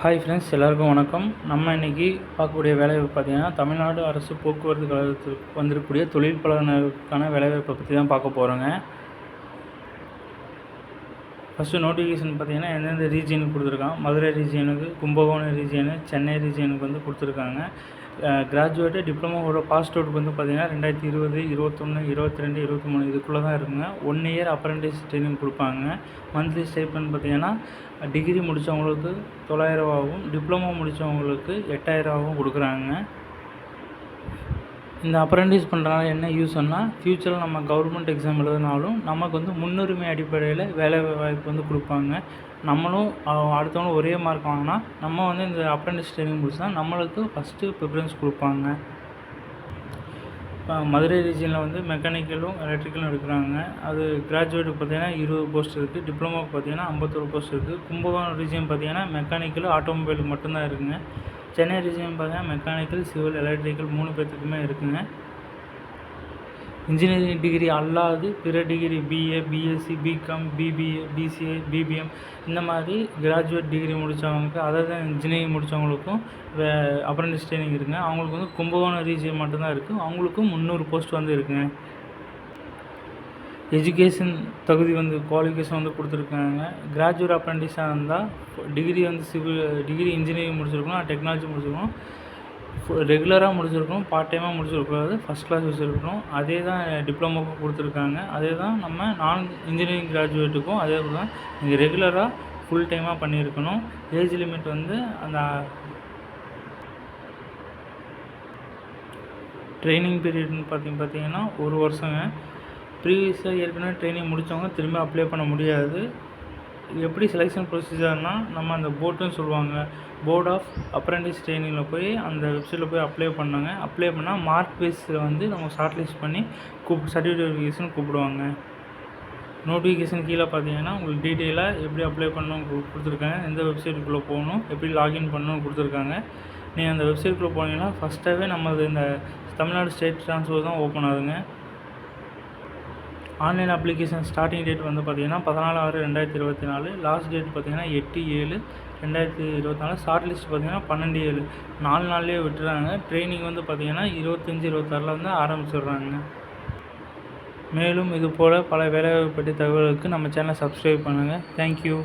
Hi friends, எல்லாருக்கும் வணக்கம். நம்ம இன்றைக்கி பார்க்கக்கூடிய வேலைவாய்ப்பு பார்த்திங்கன்னா, தமிழ்நாடு அரசு போக்குவரத்து கழகத்துக்கு வந்திருக்கக்கூடிய தொழிற்பலனருக்கான வேலைவாய்ப்பை பற்றி தான் பார்க்க போகிறோங்க. ஃபஸ்ட்டு நோட்டிஃபிகேஷன் பார்த்திங்கன்னா எந்தெந்த ரீஜியனுக்கு கொடுத்துருக்காங்க. மதுரை ரீஜியனுக்கு, கும்பகோணம் ரீஜியனு, சென்னை ரீஜியனுக்கு வந்து கொடுத்துருக்காங்க. கிராஜுவேட்டு டிப்ளமோவோட பாஸ்ட் அவுட் வந்து பார்த்திங்கன்னா 2020, 21, 22, 23 இதுக்குள்ளே தான் இருக்குங்க. 1 இயர் அப்ரெண்டிஸ் ட்ரைனிங் கொடுப்பாங்க. மந்த்லி ஸ்டைப்பண்ட் பார்த்திங்கன்னா டிகிரி முடித்தவங்களுக்கு 9,000ஆகவும், டிப்ளமோ முடித்தவங்களுக்கு 8,000ஆகவும் கொடுக்குறாங்க. இந்த அப்ரெண்டிஸ் பண்ணுறனால என்ன யூஸ்ன்னா, ஃப்யூச்சரில் நம்ம கவர்மெண்ட் எக்ஸாம் எழுதினாலும் நமக்கு வந்து முன்னுரிமை அடிப்படையில் வேலை வாய்ப்பு வந்து கொடுப்பாங்க. நம்மளும் அடுத்தவங்களும் ஒரே மார்க் வாங்கினா நம்ம வந்து இந்த அப்ரெண்டிஸ் ட்ரைனிங் முடிச்சா நம்மளுக்கு ஃபஸ்ட்டு ப்ரிஃபரன்ஸ் கொடுப்பாங்க. இப்போ மதுரை ரீஜியனில் வந்து மெக்கானிக்கலும் எலக்ட்ரிக்கலும் எடுக்கிறாங்க. அது கிராஜுவேட்டுக்கு பார்த்திங்கன்னா 20 போஸ்ட் இருக்குது. டிப்ளமோக்கு பார்த்திங்கன்னா 51 போஸ்ட் இருக்குது. கும்பகோணம் ரீஜியன் பார்த்திங்கன்னா மெக்கானிக்கல், ஆட்டோமொபைலுக்கு மட்டும்தான் இருக்குங்க. சென்னை ரீஜியன் பார்த்திங்கன்னா மெக்கானிக்கல், சிவில், எலக்ட்ரிக்கல் 3 பேர்த்துக்குமே இருக்குங்க. இன்ஜினியரிங் டிகிரி அல்லாது பிற degree BA, BSc, BCom, BBA, BCA, BBM இந்த மாதிரி கிராஜுவேட் டிகிரி முடித்தவங்களுக்கு, அதாவது இன்ஜினியரிங் முடித்தவங்களுக்கும் அப்ரெண்டிஸ் ட்ரைனிங் இருக்குங்க. அவங்களுக்கு வந்து கும்பகோணம் ரீஜியன் மட்டும்தான் இருக்குது. அவங்களுக்கும் 300 போஸ்ட் வந்து இருக்குங்க. எஜுகேஷன் தகுதி வந்து குவாலிஃபிகேஷன் வந்து கொடுத்துருக்காங்க. கிராஜுவேட் அப்ரெண்டிஸாக இருந்தால் டிகிரி வந்து டிகிரி இன்ஜினியரிங் முடிச்சிருக்கணும், டெக்னாலஜி முடிச்சிருக்கணும், ரெகுலராக முடிச்சிருக்கணும், பார்ட் டைமாக முடிச்சிருக்கூடாது, ஃபஸ்ட் கிளாஸ் வச்சுருக்கணும். அதே தான் டிப்ளமோவுக்கும் கொடுத்துருக்காங்க. அதே தான் நம்ம நான் இன்ஜினியரிங் கிராஜுவேட்டுக்கும் அதே தான் நீங்கள் ரெகுலராக ஃபுல் டைமாக பண்ணியிருக்கணும். ஏஜ் லிமிட் வந்து அந்த ட்ரைனிங் பீரியட்னு பார்த்தீங்கன்னா 1 வருஷங்க. ப்ரீவியஸாக ஏற்கனவே ட்ரைனிங் முடித்தவங்க திரும்ப அப்ளை பண்ண முடியாது. எப்படி செலெக்ஷன் ப்ரொசீஜர்னால், நம்ம அந்த போர்டுன்னு சொல்லுவாங்க, போர்ட் ஆஃப் அப்ரெண்டிஸ் ட்ரைனிங்கில் போய் அந்த வெப்சைட்டில் போய் அப்ளை பண்ணாங்க. அப்ளை பண்ணால் மார்க் பேஸில் வந்து நம்ம ஷார்ட் லிஸ்ட் பண்ணி சர்டிஃபிகேட் வெரிஃபிகேஷன் கூப்பிடுவாங்க. நோட்டிஃபிகேஷன் கீழே பார்த்தீங்கன்னா உங்களுக்கு டீட்டெயிலாக எப்படி அப்ளை பண்ணணும் கொடுத்துருக்காங்க, எந்த வெப்சைட்டுக்குள்ளே போகணும், எப்படி லாகின் பண்ணணும்னு கொடுத்துருக்காங்க. நீங்கள் அந்த வெப்சைட்டுக்குள்ளே போனீங்கன்னா ஃபஸ்ட்டாகவே நம்மளது இந்த தமிழ்நாடு ஸ்டேட் ட்ரான்ஸ்ஃபர் தான் ஓப்பன் ஆகுதுங்க. ஆன்லைன் அப்ளிகேஷன் ஸ்டார்டிங் டேட் வந்து பார்த்திங்கன்னா 14/6/2024, லாஸ்ட் டேட் பார்த்திங்கன்னா 8/7/2024, ஷார்ட் லிஸ்ட் பார்த்திங்கன்னா 12/7. 4 நாள்லேயே விட்டுறாங்க. ட்ரைனிங் வந்து பார்த்திங்கன்னா 25/26 வந்து ஆரம்பிச்சிடுறாங்க. மேலும் இது போல் பல வேலைவாய்ப்பு பற்றி தகவலுக்கு நம்ம சேனலை சப்ஸ்கிரைப் பண்ணுங்கள். தேங்க்யூ.